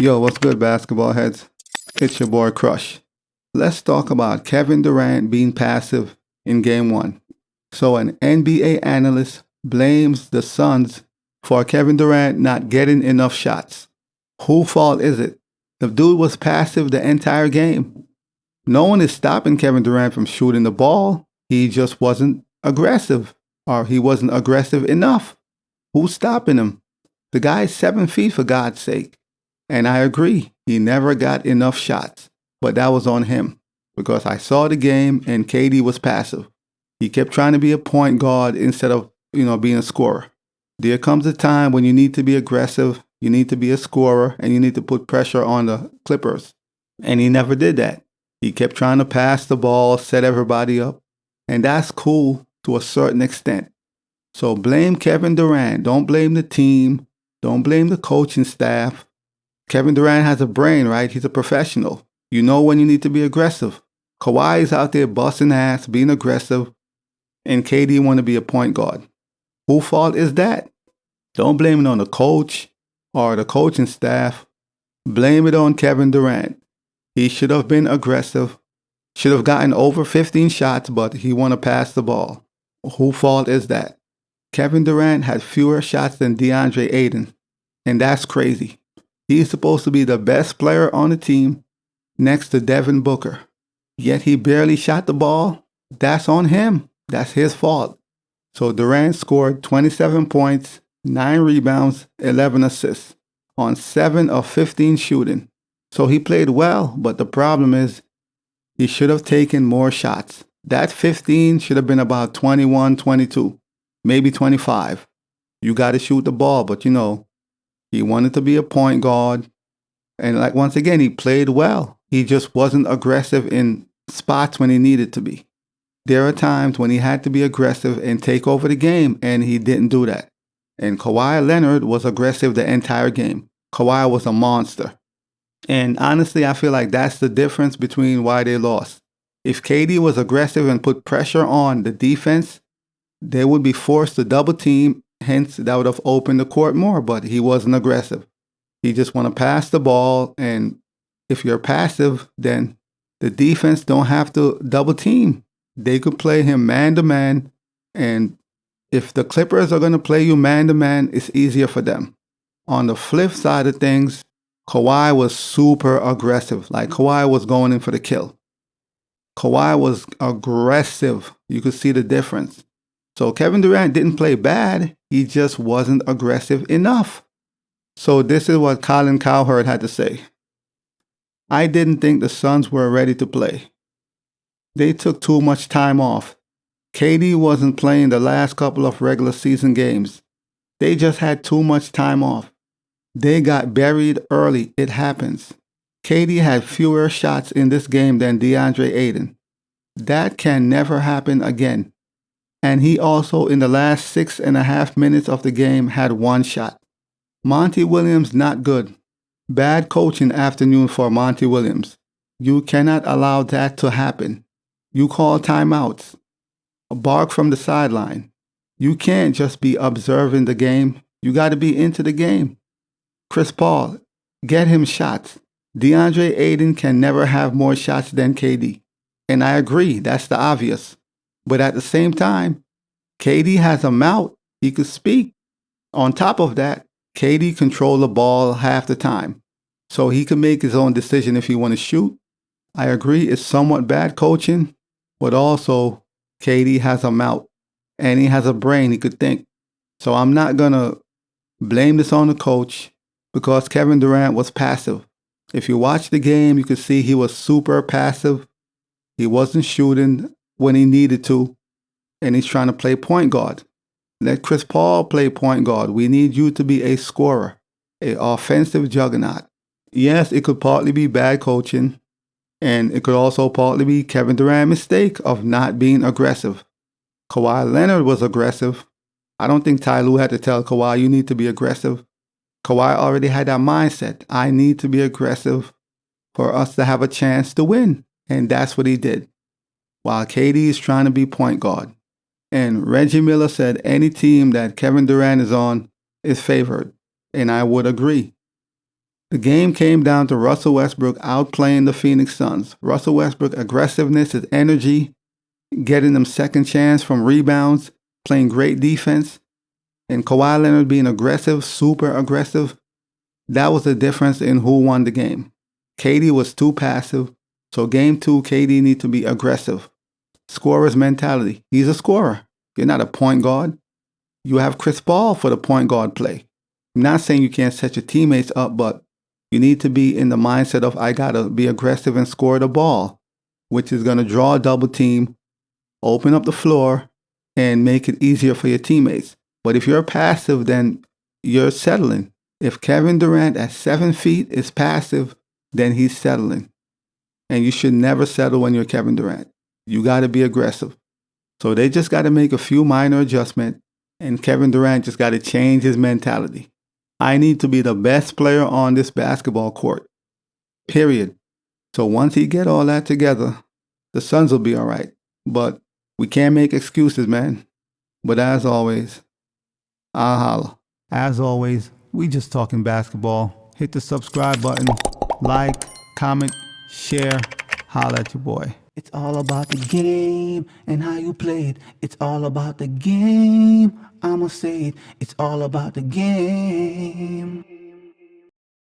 Yo, what's good, basketball heads? It's your boy Crush. Let's talk about Kevin Durant being passive in Game 1. So, an NBA analyst blames the Suns for Kevin Durant not getting enough shots. Whose fault is it? The dude was passive the entire game. No one is stopping Kevin Durant from shooting the ball. He just wasn't aggressive, or he wasn't aggressive enough. Who's stopping him? The guy's 7 feet, for God's sake. And I agree, he never got enough shots. But that was on him, because I saw the game and KD was passive. He kept trying to be a point guard instead of, being a scorer. There comes a time when you need to be aggressive, you need to be a scorer, and you need to put pressure on the Clippers. And he never did that. He kept trying to pass the ball, set everybody up. And that's cool to a certain extent. So blame Kevin Durant. Don't blame the team. Don't blame the coaching staff. Kevin Durant has a brain, right? He's a professional. You know when you need to be aggressive. Kawhi is out there busting ass, being aggressive, and KD want to be a point guard. Whose fault is that? Don't blame it on the coach or the coaching staff. Blame it on Kevin Durant. He should have been aggressive, should have gotten over 15 shots, but he want to pass the ball. Whose fault is that? Kevin Durant had fewer shots than DeAndre Ayton, and that's crazy. He's supposed to be the best player on the team next to Devin Booker. Yet he barely shot the ball. That's on him. That's his fault. So Durant scored 27 points, 9 rebounds, 11 assists on 7 of 15 shooting. So he played well, but the problem is he should have taken more shots. That 15 should have been about 21, 22, maybe 25. You got to shoot the ball, but he wanted to be a point guard. And once again, he played well. He just wasn't aggressive in spots when he needed to be. There are times when he had to be aggressive and take over the game, and he didn't do that. And Kawhi Leonard was aggressive the entire game. Kawhi was a monster. And honestly, I feel like that's the difference between why they lost. If KD was aggressive and put pressure on the defense, they would be forced to double team. Hence, that would have opened the court more, but he wasn't aggressive. He just want to pass the ball, and if you're passive, then the defense don't have to double team. They could play him man-to-man, and if the Clippers are going to play you man-to-man, it's easier for them. On the flip side of things, Kawhi was super aggressive. Kawhi was going in for the kill. Kawhi was aggressive. You could see the difference. So Kevin Durant didn't play bad. He just wasn't aggressive enough. So this is what Colin Cowherd had to say. I didn't think the Suns were ready to play. They took too much time off. KD wasn't playing the last couple of regular season games. They just had too much time off. They got buried early. It happens. KD had fewer shots in this game than DeAndre Ayton. That can never happen again. And he also, in the last 6.5 minutes of the game, had 1 shot. Monty Williams, not good. Bad coaching afternoon for Monty Williams. You cannot allow that to happen. You call timeouts. Bark from the sideline. You can't just be observing the game. You got to be into the game. Chris Paul, get him shots. DeAndre Ayton can never have more shots than KD. And I agree, that's the obvious. But at the same time, KD has a mouth. He could speak. On top of that, KD controlled the ball half the time. So he can make his own decision if he want to shoot. I agree, it's somewhat bad coaching. But also, KD has a mouth. And he has a brain, he could think. So I'm not going to blame this on the coach because Kevin Durant was passive. If you watch the game, you could see he was super passive. He wasn't shooting when he needed to, and he's trying to play point guard. Let Chris Paul play point guard. We need you to be a scorer, an offensive juggernaut. Yes, it could partly be bad coaching, and it could also partly be Kevin Durant's mistake of not being aggressive. Kawhi Leonard was aggressive. I don't think Ty Lue had to tell Kawhi, you need to be aggressive. Kawhi already had that mindset. I need to be aggressive for us to have a chance to win, and that's what he did. While KD is trying to be point guard. And Reggie Miller said any team that Kevin Durant is on is favored. And I would agree. The game came down to Russell Westbrook outplaying the Phoenix Suns. Russell Westbrook aggressiveness, his energy, getting them second chance from rebounds, playing great defense, and Kawhi Leonard being aggressive, super aggressive. That was the difference in who won the game. KD was too passive, so game 2, KD needs to be aggressive. Scorer's mentality. He's a scorer. You're not a point guard. You have Chris Paul for the point guard play. I'm not saying you can't set your teammates up, but you need to be in the mindset of, I got to be aggressive and score the ball, which is going to draw a double team, open up the floor, and make it easier for your teammates. But if you're passive, then you're settling. If Kevin Durant at 7 feet is passive, then he's settling. And you should never settle when you're Kevin Durant. You got to be aggressive. So they just got to make a few minor adjustments, and Kevin Durant just got to change his mentality. I need to be the best player on this basketball court. Period. So once he get all that together, the Suns will be all right. But we can't make excuses, man. But as always, I'll holla. As always, we just talking basketball. Hit the subscribe button, like, comment, share, holla at your boy. It's all about the game and how you play it. It's all about the game. I'ma say it. It's all about the game.